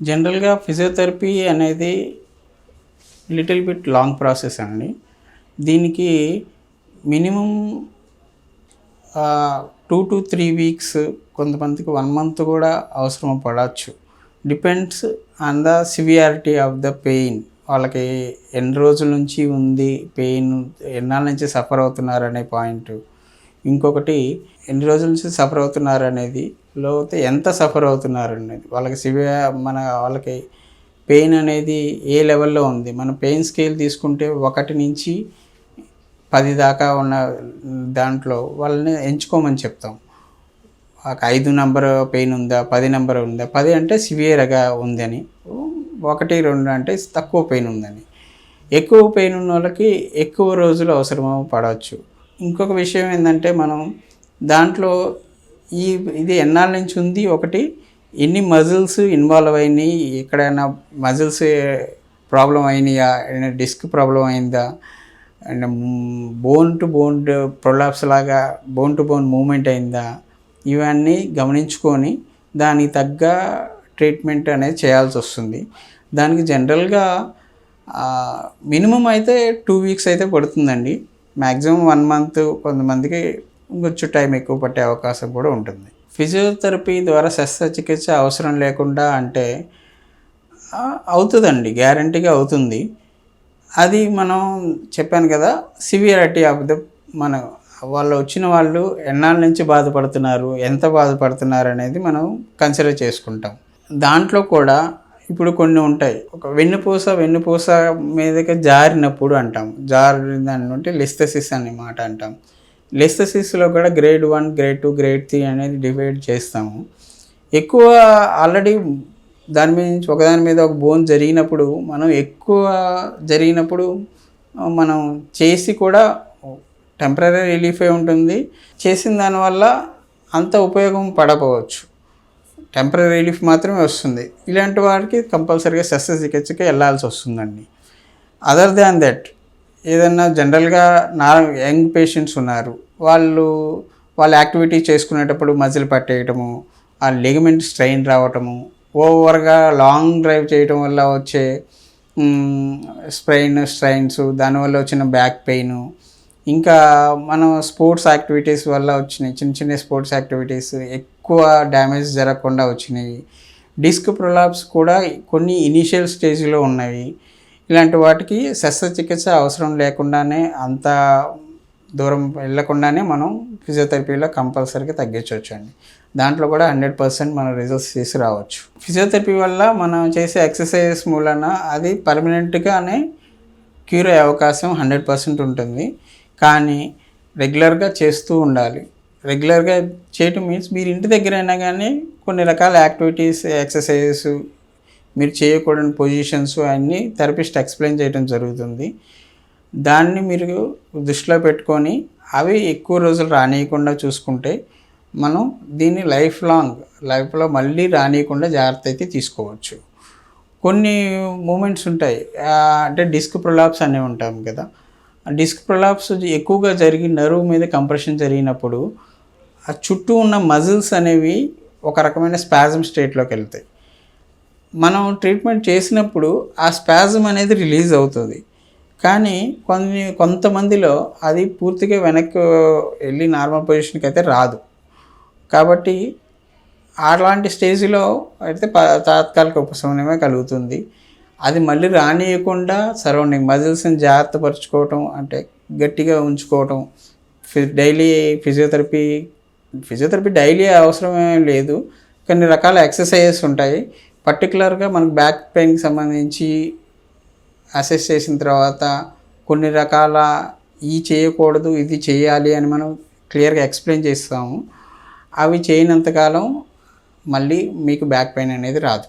జనరల్‌గా ఫిజియోథెరపీ అనేది little bit long process అండి. దీనికి మినిమమ్ 2-3 వీక్స్, కొంతమందికి 1 మంత్ కూడా అవసరం పడవచ్చు. Depends on the severity of the pain. వాళ్ళకి ఎన్ని రోజుల నుంచి ఉంది పెయిన్, ఎన్నాళ్ళ నుంచి సఫర్ అవుతున్నారనే పాయింట్. ఇంకొకటి ఎన్ని రోజుల నుంచి సఫర్ అవుతున్నారనేది, లేకపోతే ఎంత సఫర్ అవుతున్నారనేది. వాళ్ళకి పెయిన్ అనేది ఏ లెవెల్లో ఉంది. మన పెయిన్ స్కేల్ తీసుకుంటే 1 నుంచి 10 దాకా ఉన్న దాంట్లో వాళ్ళని ఎంచుకోమని చెప్తాం. ఒక 5 నంబర్ పెయిన్ ఉందా, 10 నంబర్ ఉందా. 10 అంటే సివియర్గా ఉందని, 1, 2 అంటే తక్కువ పెయిన్ ఉందని. ఎక్కువ పెయిన్ ఉన్న వాళ్ళకి ఎక్కువ రోజులు అవసరం పడవచ్చు. ఇంకొక విషయం ఏంటంటే, మనం దాంట్లో ఇది ఎన్నాళ్ళ నుంచి ఉంది, ఒకటి ఎన్ని మజిల్స్ ఇన్వాల్వ్ అయినాయి, ఎక్కడైనా మజిల్స్ ప్రాబ్లం అయినాయా, డిస్క్ ప్రాబ్లం అయిందా, and bone to bone prolapse లాగా బోన్ టు బోన్ మూమెంట్ అయిందా, ఇవన్నీ గమనించుకొని దానికి తగ్గ ట్రీట్మెంట్ అనేది చేయాల్సి వస్తుంది. దానికి జనరల్గా మినిమం అయితే 2 వీక్స్ అయితే పడుతుందండి. మ్యాక్సిమం 1 మంత్, కొంతమందికి కొంచెం టైం ఎక్కువ పట్టే అవకాశం కూడా ఉంటుంది. ఫిజియోథెరపీ ద్వారా శస్త్రచికిత్స అవసరం లేకుండా అంటే అవుతుందండి, గ్యారంటీగా అవుతుంది. అది మనం చెప్పాను కదా, సివియారిటీ ఆఫ్ ద వాళ్ళు ఎన్నాళ్ళ నుంచి బాధపడుతున్నారు, ఎంత బాధపడుతున్నారు అనేది మనం కన్సిడర్ చేసుకుంటాం. దాంట్లో కూడా ఇప్పుడు కొన్ని ఉంటాయి. ఒక వెన్నుపూస మీదకి జారినప్పుడు అంటాం. జారినంటే లిస్థెసిస్ అనే మాట అంటాం. లిస్థెసిస్లో కూడా గ్రేడ్ 1, గ్రేడ్ 2, గ్రేడ్ 3 అనేది డివైడ్ చేస్తాము. ఎక్కువ ఆల్రెడీ దాని మీద నుంచి ఒకదాని మీద ఒక బోన్ జరిగినప్పుడు, మనం చేసి కూడా టెంపరరీ రిలీఫే ఉంటుంది. చేసిన దానివల్ల అంత ఉపయోగం పడకపోవచ్చు, టెంపరరీ రిలీఫ్ మాత్రమే వస్తుంది. ఇలాంటి వారికి కంపల్సరీగా శస్త్రచికిత్సకి వెళ్ళాల్సి వస్తుందండి. అదర్ దాన్ దట్, ఏదన్నా జనరల్గా యంగ్ పేషెంట్స్ ఉన్నారు, వాళ్ళు యాక్టివిటీ చేసుకునేటప్పుడు మజిల్ పట్టేయటము, ఆ లిగమెంట్ స్ట్రెయిన్ రావటము, ఓవర్గా లాంగ్ డ్రైవ్ చేయటం వల్ల వచ్చే స్ట్రెయిన్స్, దానివల్ల వచ్చిన బ్యాక్ పెయిన్, ఇంకా మనం స్పోర్ట్స్ యాక్టివిటీస్ వల్ల వచ్చినాయి, చిన్న స్పోర్ట్స్ యాక్టివిటీస్ ఎక్కువ డ్యామేజ్ జరగకుండా వచ్చినాయి. డిస్క్ ప్రొలాప్స్ కూడా కొన్ని ఇనీషియల్ స్టేజ్లో ఉన్నాయి. ఇలాంటి వాటికి శస్త్రచికిత్స అవసరం లేకుండానే, అంత దూరం వెళ్ళకుండానే మనం ఫిజియోథెరపీలో కంపల్సరీగా తగ్గించవచ్చండి. దాంట్లో కూడా 100% మనం రిజల్ట్స్ చేసి రావచ్చు. ఫిజియోథెరపీ వల్ల మనం చేసే ఎక్సర్సైజెస్ మూలన అది పర్మనెంట్గానే క్యూర్ అయ్యే అవకాశం 100% ఉంటుంది. కానీ రెగ్యులర్గా చేస్తూ ఉండాలి. రెగ్యులర్గా చేయటం మీన్స్ మీరు ఇంటి దగ్గర అయినా కానీ కొన్ని రకాల యాక్టివిటీస్, ఎక్సర్సైజెస్, మీరు చేయకూడని పొజిషన్స్ అన్నీ థెరపిస్ట్ ఎక్స్ప్లెయిన్ చేయడం జరుగుతుంది. దాన్ని మీరు దృష్టిలో పెట్టుకొని అవి ఎక్కువ రోజులు రానియకుండా చూసుకుంటే మనం దీన్ని లైఫ్లో మళ్ళీ రానియకుండా జాగ్రత్త అయితే తీసుకోవచ్చు. కొన్ని మూమెంట్స్ ఉంటాయి, అంటే డిస్క్ ప్రొలాప్స్ అనేవి ఉంటాం కదా. డిస్క్ ప్రొలాప్స్ ఎక్కువగా జరిగి నర్వ్ మీద కంప్రెషన్ జరిగినప్పుడు ఆ చుట్టూ ఉన్న మజిల్స్ అనేవి ఒక రకమైన స్పాజమ్ స్టేట్లోకి వెళ్తాయి. మనం ట్రీట్మెంట్ చేసినప్పుడు ఆ స్పాజమ్ అనేది రిలీజ్ అవుతుంది. కానీ కొంతమందిలో అది పూర్తిగా వెనక్కి వెళ్ళి నార్మల్ పొజిషన్కి అయితే రాదు. కాబట్టి అలాంటి స్టేజ్లో అయితే తాత్కాలిక ఉపశమనమే కలుగుతుంది. అది మళ్ళీ రానియకుండా సరౌండింగ్ మజిల్స్ని జాగ్రత్త పరుచుకోవటం, అంటే గట్టిగా ఉంచుకోవటం. డైలీ ఫిజియోథెరపీ డైలీ అవసరమే లేదు. కొన్ని రకాల ఎక్సర్సైజెస్ ఉంటాయి. పర్టికులర్గా మనకు బ్యాక్ పెయిన్కి సంబంధించి అసెస్ చేసిన తర్వాత కొన్ని రకాల చేయకూడదు, ఇది చేయాలి అని మనం క్లియర్గా ఎక్స్ప్లెయిన్ చేస్తాము. అవి చేయనంతకాలం మళ్ళీ మీకు బ్యాక్ పెయిన్ అనేది రాదు.